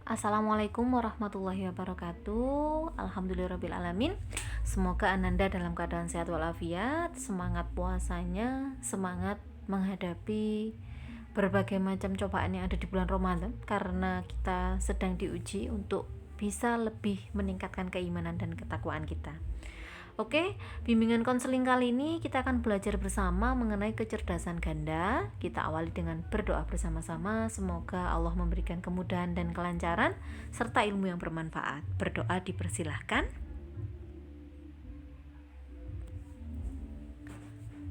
Assalamualaikum warahmatullahi wabarakatuh. Alhamdulillahirrabbilalamin. Semoga Ananda dalam keadaan sehat walafiat. Semangat puasanya, semangat menghadapi berbagai macam cobaan yang ada di bulan Ramadan, karena kita sedang diuji untuk bisa lebih meningkatkan keimanan dan ketakwaan kita. Oke, bimbingan konseling kali ini kita akan belajar bersama mengenai kecerdasan ganda. Kita awali dengan berdoa bersama-sama. Semoga Allah memberikan kemudahan dan kelancaran serta ilmu yang bermanfaat. Berdoa dipersilahkan.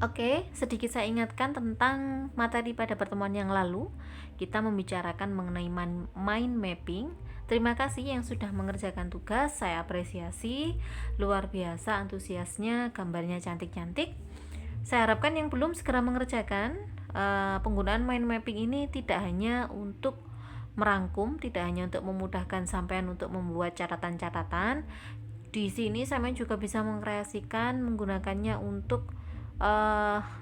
Oke, sedikit saya ingatkan tentang materi pada pertemuan yang lalu. Kita membicarakan mengenai mind mapping. Terima kasih yang sudah mengerjakan tugas, saya apresiasi, luar biasa antusiasnya, gambarnya cantik-cantik. Saya harapkan yang belum segera mengerjakan. Penggunaan mind mapping ini tidak hanya untuk merangkum, tidak hanya untuk memudahkan sampean untuk membuat catatan-catatan. Di sini sampean juga bisa mengkreasikan menggunakannya untuk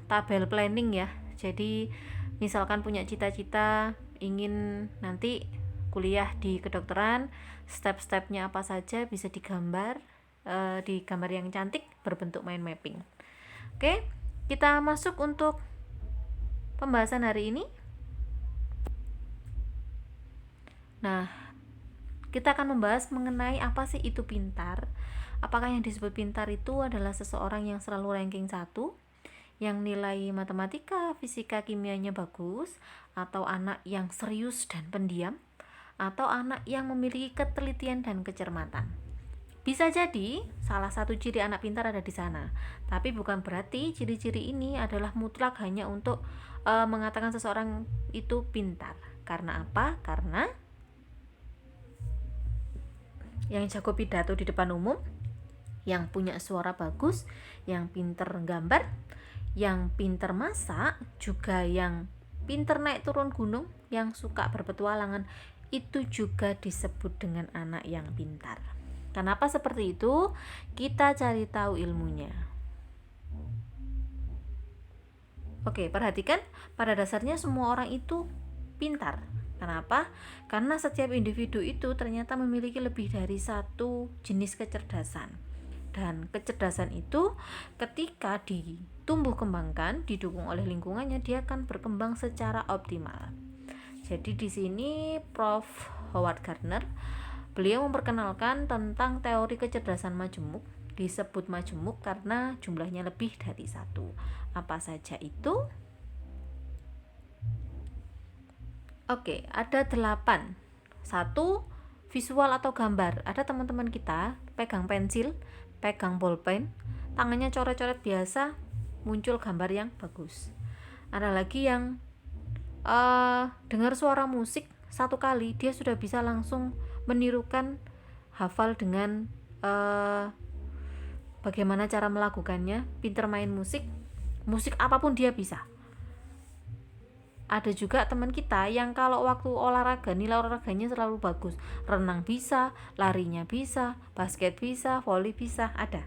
tabel planning ya. Jadi misalkan punya cita-cita ingin nanti kuliah di kedokteran, step-stepnya apa saja bisa digambar di gambar yang cantik berbentuk mind mapping. Oke, kita masuk untuk pembahasan hari ini. Nah, kita akan membahas mengenai apa sih itu pintar. Apakah yang disebut pintar itu adalah seseorang yang selalu ranking 1, yang nilai matematika, fisika, kimianya bagus, atau anak yang serius dan pendiam, atau anak yang memiliki ketelitian dan kecermatan. Bisa jadi salah satu ciri anak pintar ada di sana, tapi bukan berarti ciri-ciri ini adalah mutlak hanya untuk mengatakan seseorang itu pintar. Karena apa? Karena yang jago pidato di depan umum, yang punya suara bagus, yang pinter gambar, yang pinter masak, juga yang pinter naik turun gunung, yang suka berpetualangan, itu juga disebut dengan anak yang pintar. Kenapa seperti itu? Kita cari tahu ilmunya. Oke, perhatikan, pada dasarnya semua orang itu pintar. Kenapa? Karena setiap individu itu ternyata memiliki lebih dari satu jenis kecerdasan. Dan kecerdasan itu ketika ditumbuh kembangkan, didukung oleh lingkungannya, dia akan berkembang secara optimal. Jadi di sini Prof. Howard Gardner, beliau memperkenalkan tentang teori kecerdasan majemuk. Disebut majemuk karena jumlahnya lebih dari satu. Apa saja itu? Oke, ada 8. Satu, visual atau gambar. Ada teman-teman kita pegang pensil, pegang bolpen, tangannya coret-coret biasa, muncul gambar yang bagus. Ada lagi yang dengar suara musik satu kali dia sudah bisa langsung menirukan, hafal dengan bagaimana cara melakukannya, pinter main musik apapun dia bisa. Ada juga teman kita yang kalau waktu olahraga, nilai olahraganya selalu bagus, renang bisa, larinya bisa, basket bisa, volley bisa, ada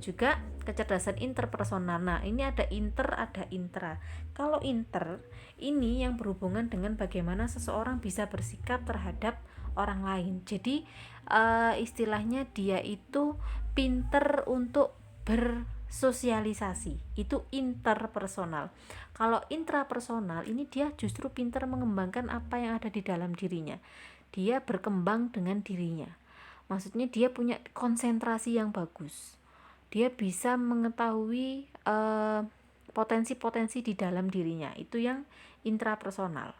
juga kecerdasan interpersonal. Nah, ini ada inter, ada intra. Kalau inter, ini yang berhubungan dengan bagaimana seseorang bisa bersikap terhadap orang lain. Jadi istilahnya dia itu pinter untuk bersosialisasi. Itu interpersonal. Kalau intrapersonal, ini dia justru pinter mengembangkan apa yang ada di dalam dirinya. Dia berkembang dengan dirinya. Maksudnya dia punya konsentrasi yang bagus. Dia bisa mengetahui potensi-potensi di dalam dirinya. Itu yang intrapersonal,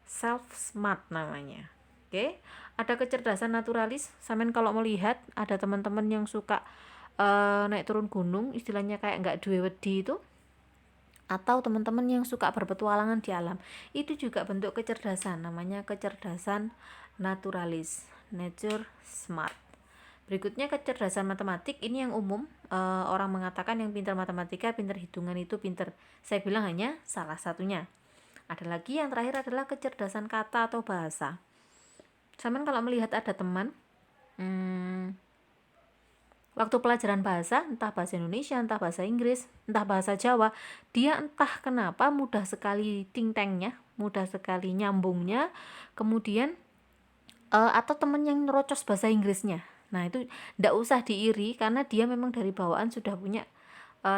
self smart namanya. Oke, ada kecerdasan naturalis. Sampean kalau melihat ada teman-teman yang suka naik turun gunung, istilahnya kayak nggak duwe wedi itu, atau teman-teman yang suka berpetualangan di alam, itu juga bentuk kecerdasan, namanya kecerdasan naturalis, nature smart. Berikutnya kecerdasan matematik, ini yang umum, orang mengatakan yang pintar matematika, pintar hitungan itu pintar. Saya bilang hanya salah satunya. Ada lagi yang terakhir adalah kecerdasan kata atau bahasa. Sampean kalau melihat ada teman waktu pelajaran bahasa, entah bahasa Indonesia, entah bahasa Inggris, entah bahasa Jawa, dia entah kenapa mudah sekali ting-tengnya, mudah sekali nyambungnya, kemudian atau teman yang nerocos bahasa Inggrisnya. Nah, itu ndak usah diiri karena dia memang dari bawaan sudah punya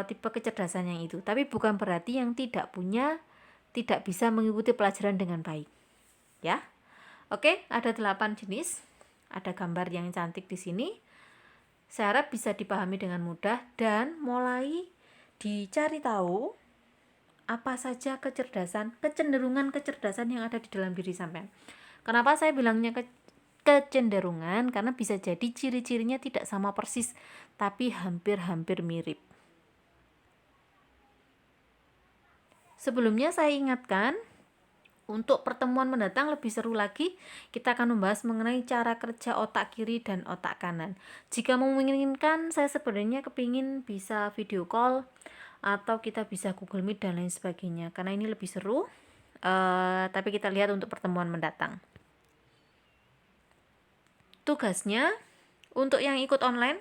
tipe kecerdasan yang itu. Tapi bukan berarti yang tidak punya tidak bisa mengikuti pelajaran dengan baik. Ya. Oke, ada 8 jenis. Ada gambar yang cantik di sini. Saya harap bisa dipahami dengan mudah dan mulai dicari tahu apa saja kecenderungan kecerdasan yang ada di dalam diri sampean. Kenapa saya bilangnya kecenderungan? Karena bisa jadi ciri-cirinya tidak sama persis, tapi hampir-hampir mirip. Sebelumnya saya ingatkan, untuk pertemuan mendatang lebih seru lagi, kita akan membahas mengenai cara kerja otak kiri dan otak kanan. Jika memungkinkan, saya sebenarnya kepingin bisa video call, atau kita bisa Google Meet dan lain sebagainya, karena ini lebih seru. Tapi kita lihat untuk pertemuan mendatang. Tugasnya, untuk yang ikut online,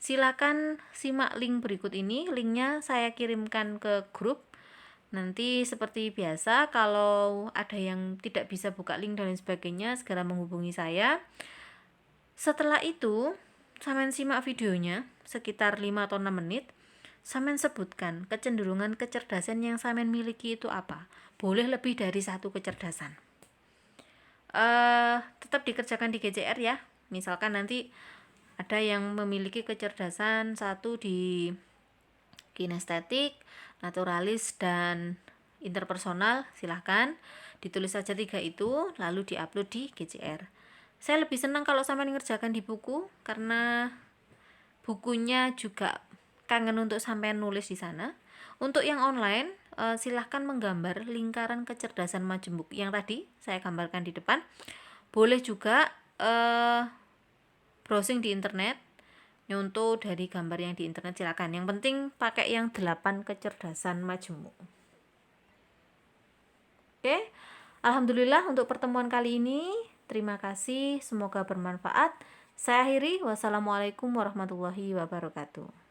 silakan simak link berikut ini. Linknya saya kirimkan ke grup. Nanti seperti biasa, kalau ada yang tidak bisa buka link dan lain sebagainya, segera menghubungi saya. Setelah itu, sampean simak videonya sekitar 5 atau 6 menit. Sampean sebutkan kecenderungan kecerdasan yang sampean miliki itu apa. Boleh lebih dari satu kecerdasan. Tetap dikerjakan di GCR ya. Misalkan nanti ada yang memiliki kecerdasan satu di kinestetik, naturalis, dan interpersonal, silahkan ditulis saja 3 itu lalu diupload di GCR. Saya lebih senang kalau sampai ngerjakan di buku karena bukunya juga kangen untuk sampai nulis di sana. Untuk yang online, silahkan menggambar lingkaran kecerdasan majemuk yang tadi saya gambarkan di depan. Boleh juga browsing di internet, nyontoh dari gambar yang di internet, silakan. Yang penting pakai yang 8 kecerdasan majemuk. Oke, alhamdulillah untuk pertemuan kali ini. Terima kasih, semoga bermanfaat. Saya akhiri, wassalamualaikum warahmatullahi wabarakatuh.